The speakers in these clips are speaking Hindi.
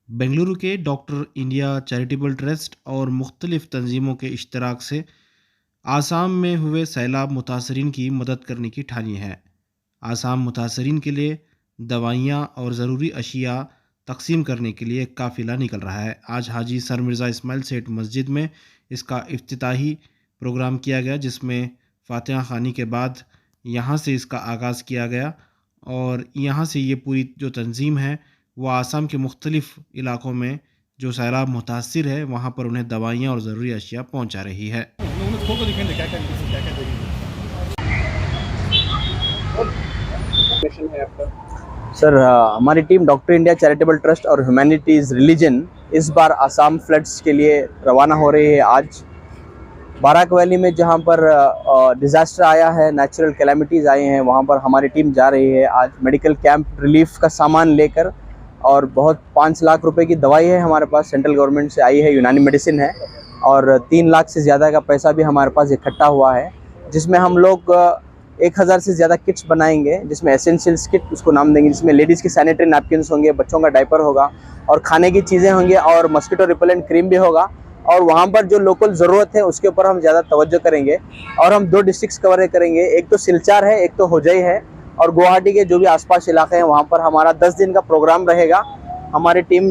बेंगलुरु के डॉक्टर इंडिया चैरिटेबल ट्रस्ट और मुख्तलिफ तंजीमों के इश्तराक से आसाम में हुए सैलाब मुतासरीन की मदद करने की ठानी है। आसाम मुतासरीन के लिए दवाइयाँ और ज़रूरी अशिया तकसीम करने के लिए एक काफ़िला निकल रहा है। आज हाजी सर मिर्ज़ा इस्माइल सेठ मस्जिद में इसका इफ्तिताही प्रोग्राम किया गया, जिसमें फातिहा खानी के बाद यहाँ से इसका आगाज़ किया गया और यहाँ से ये पूरी जो तंजीम है वो आसाम के मुख्तलिफ़ इलाक़ों में जो सैलाब मुतासिर है वहाँ पर उन्हें दवाइयाँ और ज़रूरी अशिया पहुँचा रही है। सर, हमारी team doctor India charitable trust और ह्यूमैनिटीज़ रिलीजन इस बार आसाम फ्लड्स के लिए रवाना हो रही है। आज बाराक वैली में जहां पर डिज़ास्टर आया है, नेचुरल कैलेमिटीज़ आई हैं, वहां पर हमारी टीम जा रही है आज मेडिकल कैंप रिलीफ का सामान लेकर। और बहुत 5 लाख रुपए की दवाई है हमारे पास, सेंट्रल गवर्नमेंट से आई है, यूनानी मेडिसिन है। और 3 लाख से ज़्यादा का पैसा भी हमारे पास इकट्ठा हुआ है, जिसमें हम लोग 1000 से ज़्यादा किट्स बनाएंगे, जिसमें एसेंशियल्स किट उसको नाम देंगे, जिसमें लेडीज़ की सैनिटरी नैपकिन्स होंगे, बच्चों का डायपर होगा और खाने की चीज़ें होंगी और मस्कीटो रिपेलेंट क्रीम भी होगा। और वहाँ पर जो लोकल ज़रूरत है उसके ऊपर हम ज़्यादा तवज्जो करेंगे। और हम 2 डिस्ट्रिक्ट्स कवर करेंगे, एक तो सिलचार है, एक तो होजाई है। और गुवाहाटी के जो भी आसपास इलाके हैं वहाँ पर हमारा 10 दिन का प्रोग्राम रहेगा। हमारी टीम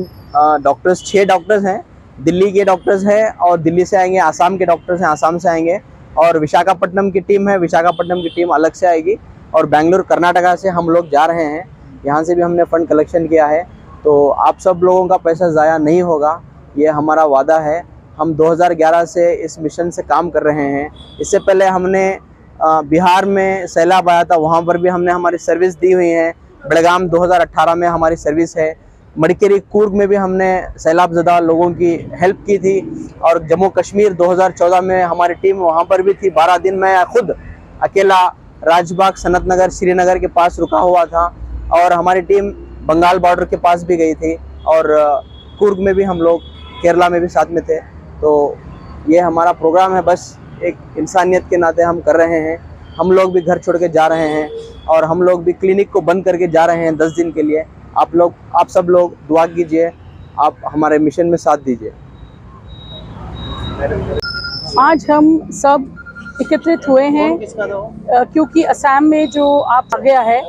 डॉक्टर्स 6 डॉक्टर्स हैं, दिल्ली के डॉक्टर्स हैं और दिल्ली से आएंगे, आसाम के डॉक्टर्स हैं, आसाम से आएंगे। और विशाखापट्टनम की टीम है, विशाखापट्टनम की टीम अलग से आएगी। और बेंगलुरु कर्नाटका से हम लोग जा रहे हैं, यहाँ से भी हमने फ़ंड कलेक्शन किया है। तो आप सब लोगों का पैसा ज़ाया नहीं होगा, ये हमारा वादा है। हम 2011 से इस मिशन से काम कर रहे हैं। इससे पहले हमने बिहार में सैलाब आया था, वहाँ पर भी हमने हमारी सर्विस दी हुई है। बेलगाम 2018 में हमारी सर्विस है। मडिकेरी कूर्ग में भी हमने सैलाबज़दा लोगों की हेल्प की थी। और जम्मू कश्मीर 2014 में हमारी टीम वहाँ पर भी थी। 12 दिन मैं खुद अकेला राजबाग, सनत नगर, श्रीनगर के पास रुका हुआ था। और हमारी टीम बंगाल बॉर्डर के पास भी गई थी और कूर्ग में भी हम लोग, केरला में भी साथ में थे। तो ये हमारा प्रोग्राम है, बस एक इंसानियत के नाते हम कर रहे हैं। हम लोग भी घर छोड़ के जा रहे हैं और हम लोग भी क्लिनिक को बंद करके जा रहे हैं 10 दिन के लिए। आप सब लोग दुआ कीजिए, आप हमारे मिशन में साथ दीजिए। आज हम सब एकत्रित हुए हैं क्योंकि असम में जो आप आ गया है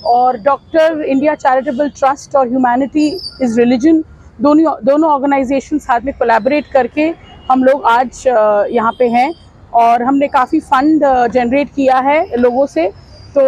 और डॉक्टर इंडिया चैरिटेबल ट्रस्ट और ह्यूमैनिटी इज़ रिलीजन दोनों ऑर्गेनाइजेशन साथ में कोलैबोरेट करके हम लोग आज यहाँ पे हैं। और हमने काफ़ी फंड जनरेट किया है लोगों से। तो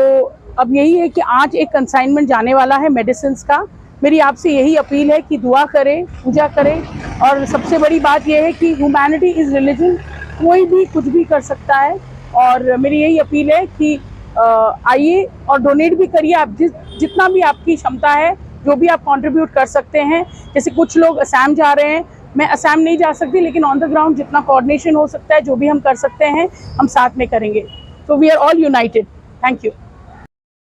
अब यही है कि आज एक कंसाइनमेंट जाने वाला है मेडिसिन्स का। मेरी आपसे यही अपील है कि दुआ करें, पूजा करें। और सबसे बड़ी बात यह है कि ह्यूमैनिटी इज़ रिलीजन, कोई भी कुछ भी कर सकता है। और मेरी यही अपील है कि आइए और डोनेट भी करिए, आप जितना भी आपकी क्षमता है, जो भी आप कंट्रीब्यूट कर सकते हैं। जैसे कुछ लोग असम जा रहे हैं, मैं असम नहीं जा सकती, लेकिन ऑन द ग्राउंड जितना कोऑर्डिनेशन हो सकता है, जो भी हम कर सकते हैं, हम साथ में करेंगे। तो we are all united. Thank you.